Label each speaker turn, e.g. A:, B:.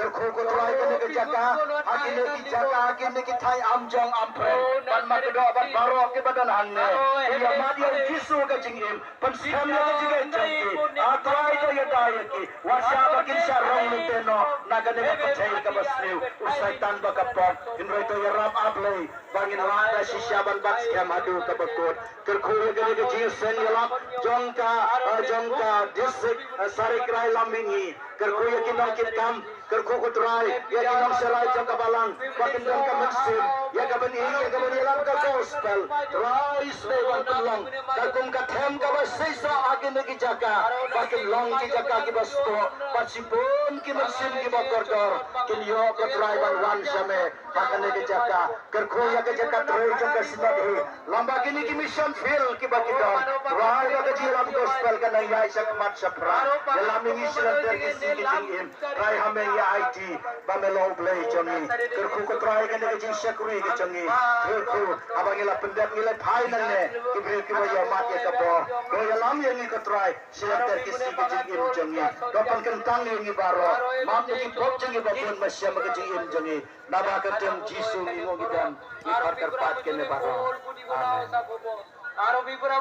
A: kerku ko try kene ke jaka hakine ki jaka hakine ki thai amjong ampren pan ma ke do ban baro ke badan hanne ya madia jisu ke jingim pan siamya ke jige jangki atrai to ya dai ki washa bakin sha rong nuteno nagane ke thai ka basniu usai tan ba kapok inroi to ya rap aplay bangin wada shisha ban bak scam adu ka bakot kerku kene ke jing sen yalak jongka district sarikrai lamingi kerku ya kinong kitam kerku kutrai ya kinong serai jongka balang bakin jongka maksim ya kabani ya kabani lam ka gospel rai sewan tulong kakum ka them ka basisa agin ki jaka bakin long ki jaka ki basto pasipon ki maksim ki bakordor kin yo kutrai ban wan same bakin ki jaka kerku ya ki jaka trai jongka sinadhi lamba kini ki mission field ki bakidon rai ya ki lam gospel ka naya sakmat sapra ya lamingi silanter ki sigi jingim rai hame ya IT bamelo play jongi kerku ko try kan de jing shakuri ke jongi kerku abangila pendap ngile phai nan ne ki bre ki ya mat ya kabo do ya lam yang ni ko try silanter ki sigi jingim jongi do pan kentang ni baro mam ki pop jongi babun masya ma ke jingim jongi naba ka tem jisu ni ngo gidan ni par pat ke ne baro amen